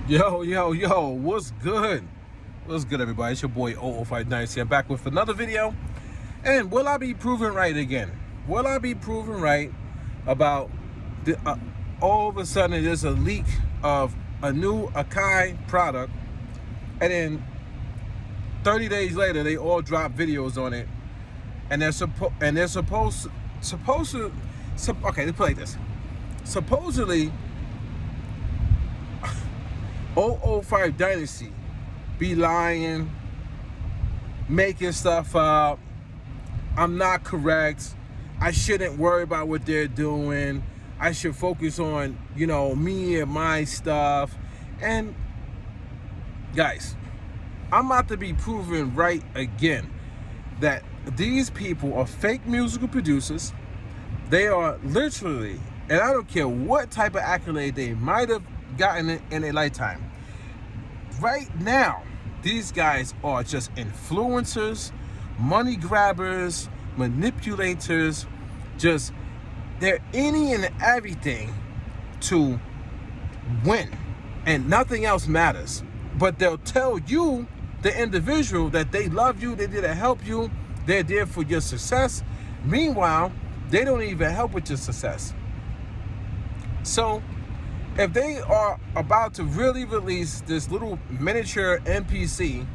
Yo, what's good? What's good, everybody? It's your boy 005 Dynasty. I'm back with another video. And will I be proven right again? Will I be proven right about all of a sudden there's a leak of a new Akai product, and then 30 days later they all drop videos on it, and they're supposed to okay, let's play like this. Supposedly 005 Dynasty be lying, making stuff up. I'm not correct. I shouldn't worry about what they're doing. I should focus on, me and my stuff. And guys, I'm about to be proven right again that these people are fake musical producers. They are literally, and I don't care what type of accolade they might have gotten in a lifetime. Right now, these guys are just influencers, money grabbers, manipulators. They're any and everything to win, and nothing else matters. But they'll tell you, the individual, that they love you, they're there to help you, they're there for your success. Meanwhile, they don't even help with your success. So if they are about to really release this little miniature MPC,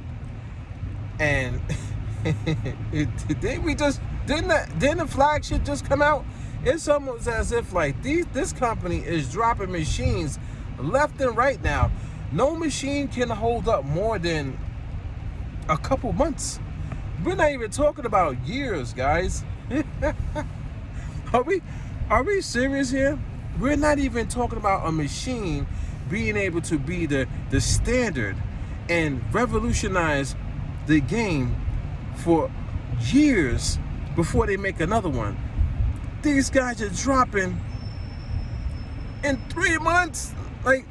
and didn't the flagship just come out? It's almost as if like this company is dropping machines left and right now. No machine can hold up more than a couple months. We're not even talking about years, guys. Are we serious here? We're not even talking about a machine being able to be the standard and revolutionize the game for years before they make another one. These guys are dropping in 3 months, like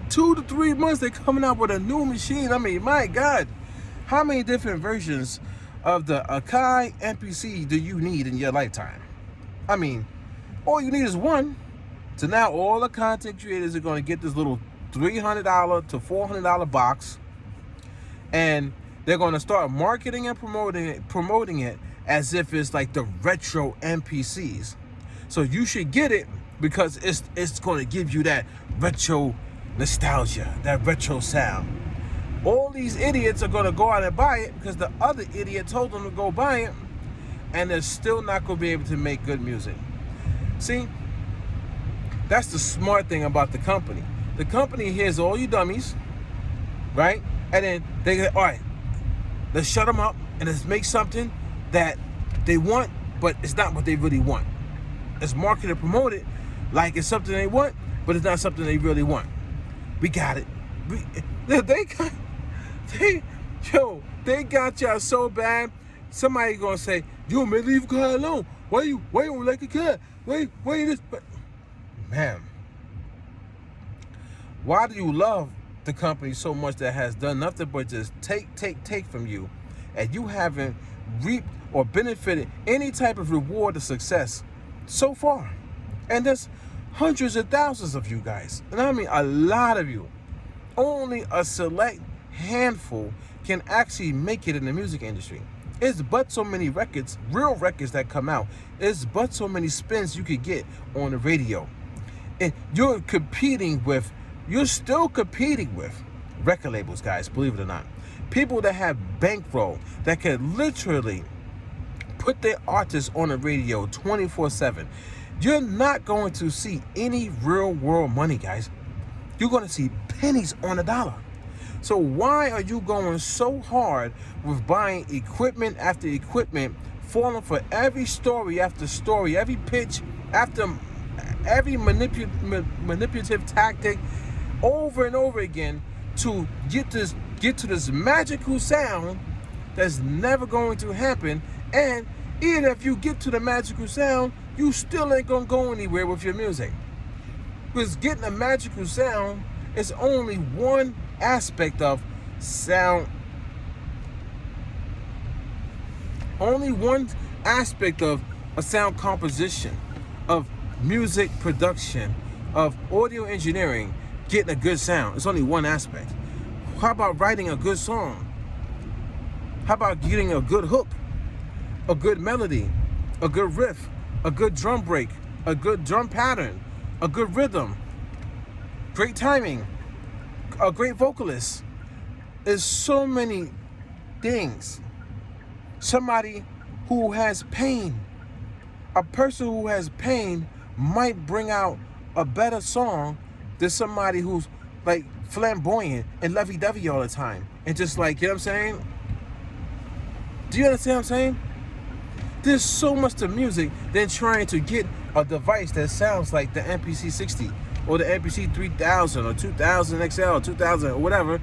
2 to 3 months. They're coming out with a new machine. I mean, my God, how many different versions of the Akai MPC do you need in your lifetime? I mean, all you need is one. So now all the content creators are going to get this little $300 to $400 box, and they're going to start marketing and promoting it as if it's like the retro MPCs. So you should get it because it's going to give you that retro nostalgia, that retro sound. All these idiots are going to go out and buy it because the other idiot told them to go buy it, and they're still not going to be able to make good music. See, that's the smart thing about the company. The company hears all you dummies, right? And then they go, all right, let's shut them up and let's make something that they want, but it's not what they really want. Let's market and promote it like it's something they want, but it's not something they really want. We got it. They got y'all so bad. Somebody gonna say, "Yo, man, leave the car alone. Why you don't like the car? Why you this?" But man, why do you love the company so much that has done nothing but just take from you, and you haven't reaped or benefited any type of reward or success so far? And there's hundreds of thousands of you guys, and I mean a lot of you. Only a select handful can actually make it in the music industry. It's but so many records, real records, that come out. It's but so many spins you could get on the radio. And you're still competing with record labels, guys, believe it or not. People that have bankroll, that can literally put their artists on the radio 24/7. You're not going to see any real world money, guys. You're going to see pennies on the dollar. So why are you going so hard with buying equipment after equipment, falling for every story after story, every pitch after every manipulative tactic over and over again to get to this magical sound that's never going to happen? And even if you get to the magical sound, you still ain't gonna go anywhere with your music, because getting a magical sound is only one aspect of sound, only one aspect of a sound composition, of music production, of audio engineering. getting a good sound. It's only one aspect. How about writing a good song? How about getting a good hook, a good melody, a good riff, a good drum break, a good drum pattern, a good rhythm, great timing, a great vocalist? There's so many things. Somebody who has pain, a person who has pain might bring out a better song than somebody who's like flamboyant and lovey-dovey all the time. And just like, you know what I'm saying? Do you understand what I'm saying? There's so much to music than trying to get a device that sounds like the MPC 60 or the MPC 3000 or 2000 XL or 2000 or whatever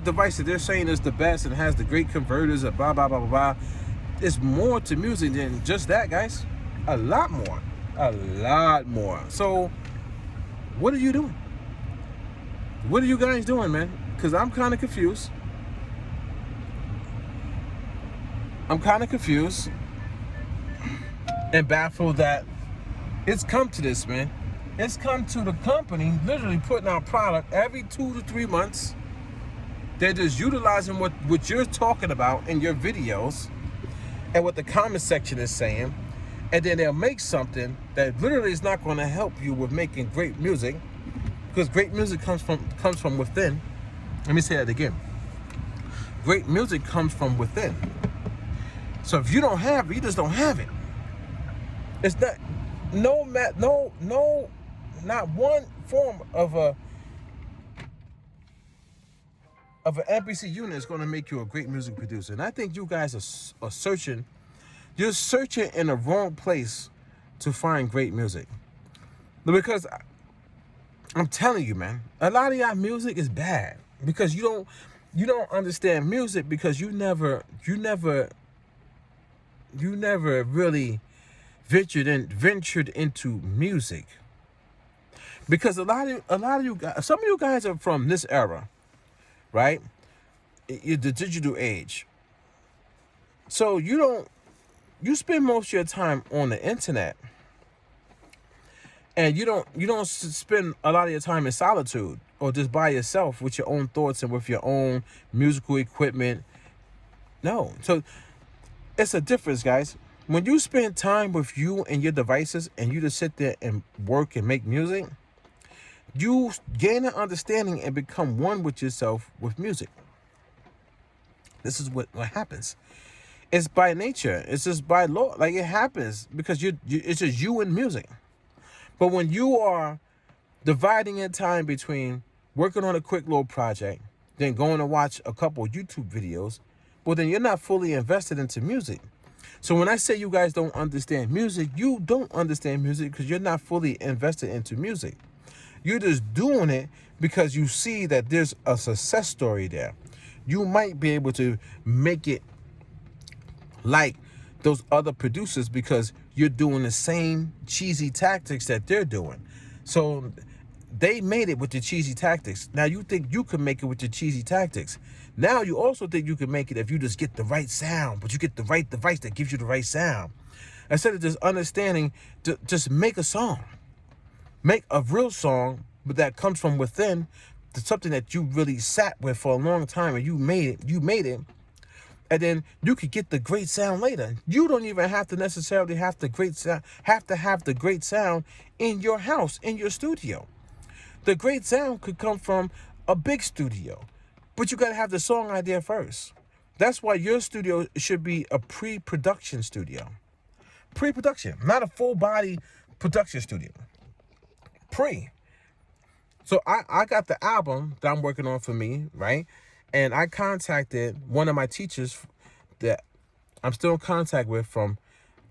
device that they're saying is the best and has the great converters or blah, blah, blah, blah, blah. There's more to music than just that, guys. A lot more. A lot more. So, what are you doing? What are you guys doing, man? Because I'm kind of confused. I'm kind of confused and baffled that it's come to this, man. It's come to the company literally putting out product every 2 to 3 months. They're just utilizing what you're talking about in your videos and what the comment section is saying. And then they'll make something that literally is not going to help you with making great music, because great music comes from within. Let me say that again. Great music comes from within. So if you don't have it, you just don't have it. It's not not one form of an MPC unit is going to make you a great music producer. And I think you guys are searching. You're searching in the wrong place to find great music. Because I'm telling you, man, a lot of y'all music is bad because you don't understand music, because you never really ventured into music. Because a lot of you guys, some of you guys are from this era, right? The digital age. So you spend most of your time on the internet, and you don't spend a lot of your time in solitude or just by yourself with your own thoughts and with your own musical equipment. No. So it's a difference, guys. When you spend time with you and your devices and you just sit there and work and make music, you gain an understanding and become one with yourself with music. This is what happens. It's by nature. It's just by law. Like, it happens because it's just you and music. But when you are dividing your time between working on a quick little project, then going to watch a couple YouTube videos, well, then you're not fully invested into music. So when I say you guys don't understand music, you don't understand music because you're not fully invested into music. You're just doing it because you see that there's a success story there. You might be able to make it like those other producers because you're doing the same cheesy tactics that they're doing. So they made it with the cheesy tactics. Now you think you can make it with the cheesy tactics. Now you also think you can make it if you just get the right sound, but you get the right device that gives you the right sound. Instead of just understanding, just make a song. Make a real song, but that comes from within, to something that you really sat with for a long time and you made it. And then you could get the great sound later. You don't even have to necessarily have the great sound, have the great sound in your house, in your studio. The great sound could come from a big studio, but you got to have the song idea first. That's why your studio should be a pre-production studio. Pre-production, not a full body production studio. Pre. So I got the album that I'm working on for me, right? And I contacted one of my teachers that I'm still in contact with from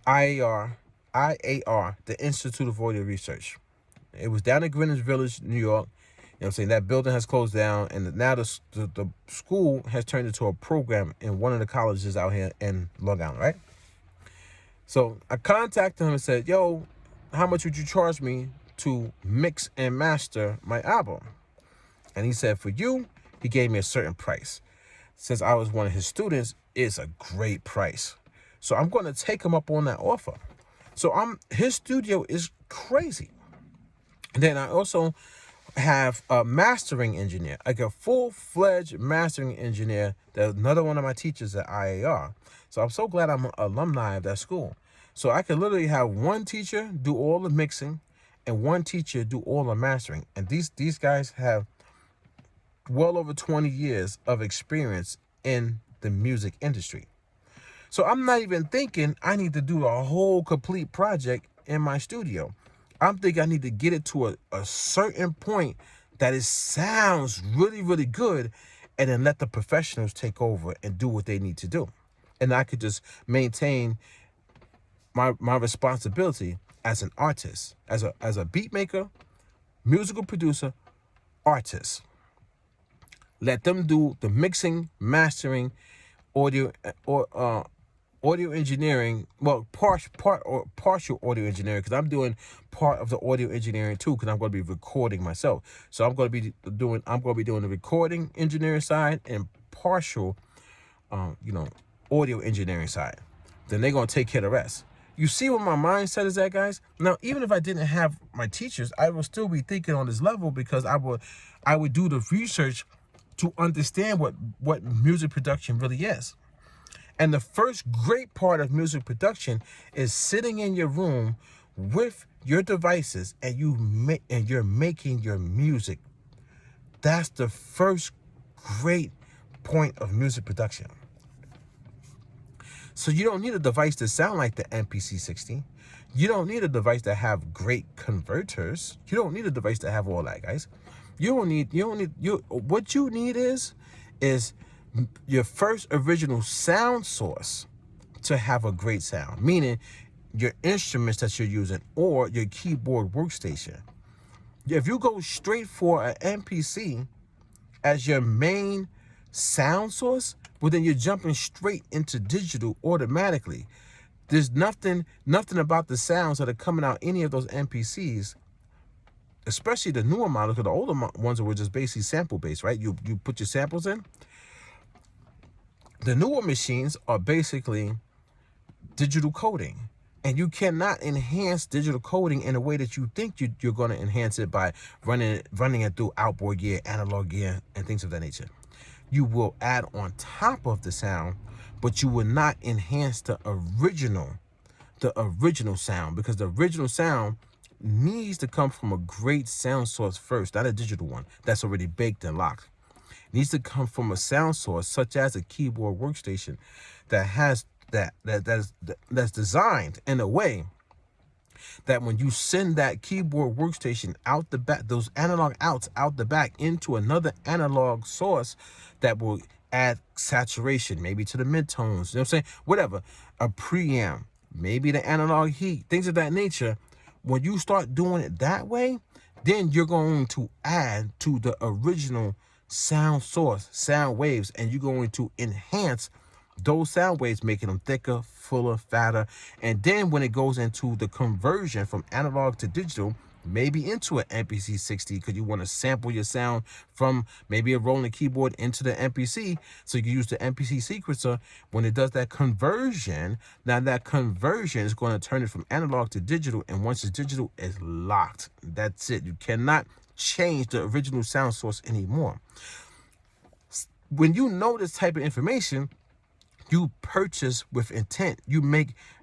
IAR, the Institute of Audio Research. It was down in Greenwich Village, New York. You know what I'm saying? That building has closed down, and now the school has turned into a program in one of the colleges out here in Long Island, right? So I contacted him and said, yo, how much would you charge me to mix and master my album? And he said, for you, he gave me a certain price. Since I was one of his students, it's a great price. So I'm going to take him up on that offer. So his studio is crazy. And then I also have a mastering engineer, like a full-fledged mastering engineer. That's another one of my teachers at IAR. So I'm so glad I'm an alumni of that school. So I can literally have one teacher do all the mixing and one teacher do all the mastering. And these guys have well over 20 years of experience in the music industry. So I'm not even thinking I need to do a whole complete project in my studio. I'm thinking I need to get it to a certain point that it sounds really, really good, and then let the professionals take over and do what they need to do. And I could just maintain my responsibility as an artist, as a beat maker, musical producer, artist. Let them do the mixing, mastering, audio engineering. Well, partial audio engineering, because I'm doing part of the audio engineering too, because I'm going to be recording myself. So I'm going to be doing the recording engineering side and partial, audio engineering side. Then they're going to take care of the rest. You see what my mindset is at, guys? Now, even if I didn't have my teachers, I would still be thinking on this level, because I would do the research to understand what music production really is. And the first great part of music production is sitting in your room with your devices and you're making your music. That's the first great point of music production. So you don't need a device to sound like the MPC 60. You don't need a device to have great converters. You don't need a device to have all that, guys. What you need is your first original sound source to have a great sound, meaning your instruments that you're using or your keyboard workstation. If you go straight for an MPC as your main sound source, well, then you're jumping straight into digital automatically. There's nothing about the sounds that are coming out any of those MPCs, especially the newer models, because the older ones were just basically sample based, right? You put your samples in. The newer machines are basically digital coding, and you cannot enhance digital coding in a way that you think you're going to enhance it by running it through outboard gear, analog gear, and things of that nature. You will add on top of the sound, but you will not enhance the original sound, because the original sound needs to come from a great sound source first, not a digital one that's already baked and locked. It needs to come from a sound source such as a keyboard workstation that has that's designed in a way that when you send that keyboard workstation out the back, those analog outs out the back into another analog source that will add saturation, maybe to the midtones, you know what I'm saying? Whatever, a preamp, maybe the analog heat, things of that nature. When you start doing it that way, then you're going to add to the original sound source, sound waves, and you're going to enhance those sound waves, making them thicker, fuller, fatter. And then when it goes into the conversion from analog to digital, maybe into an MPC 60, because you want to sample your sound from maybe a rolling keyboard into the MPC, so you can use the MPC sequencer. When it does that conversion, now that conversion is going to turn it from analog to digital, and once it's digital, it's locked. That's it. You cannot change the original sound source anymore. When you know this type of information, you purchase with intent. You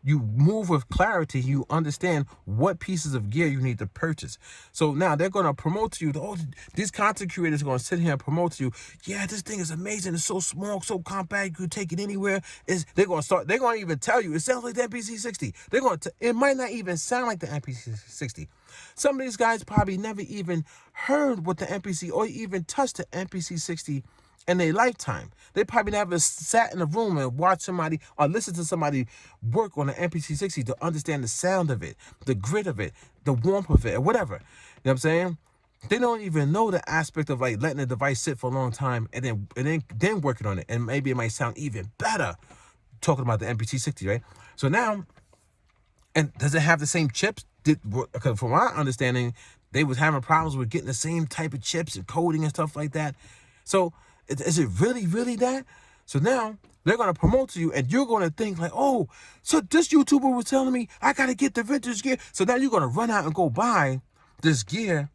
move with clarity. You understand what pieces of gear you need to purchase. So now they're going to promote to you. Oh, these content creators are going to sit here and promote to you. Yeah, this thing is amazing. It's so small, so compact. You could take it anywhere. They're going to even tell you it sounds like the MPC 60. It might not even sound like the MPC 60. Some of these guys probably never even heard what the MPC or even touched the MPC 60 in their lifetime. They probably never sat in a room and watched somebody or listened to somebody work on an MPC 60 to understand the sound of it, the grit of it, the warmth of it, or whatever. You know what I'm saying? They don't even know the aspect of like letting the device sit for a long time and then working on it. And maybe it might sound even better talking about the MPC 60, right? So now, and does it have the same chips? Because from my understanding, they was having problems with getting the same type of chips and coding and stuff like that. So is it really, really that? So now they're going to promote to you, and you're going to think like, oh, so this YouTuber was telling me I got to get the vintage gear. So now you're going to run out and go buy this gear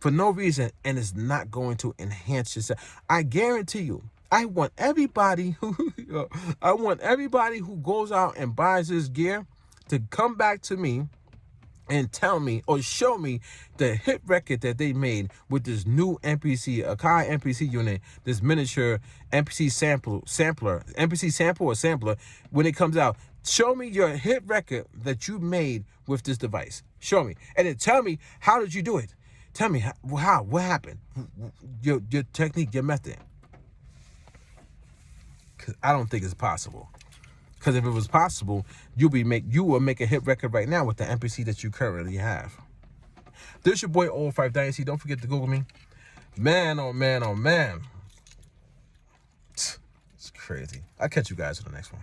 for no reason, and it's not going to enhance yourself. I guarantee you, I want everybody who goes out and buys this gear to come back to me and tell me or show me the hit record that they made with this new MPC, Akai MPC unit, this miniature MPC sampler, MPC sample or sampler. When it comes out, show me your hit record that you made with this device. Show me, and then tell me, how did you do it? Tell me how, what happened, your technique, your method. Cause I don't think it's possible. Because if it was possible, you will make a hit record right now with the MPC that you currently have. This your boy Old 5 Dynasty. Don't forget to Google me. Man, oh man, oh man. It's crazy. I'll catch you guys in the next one.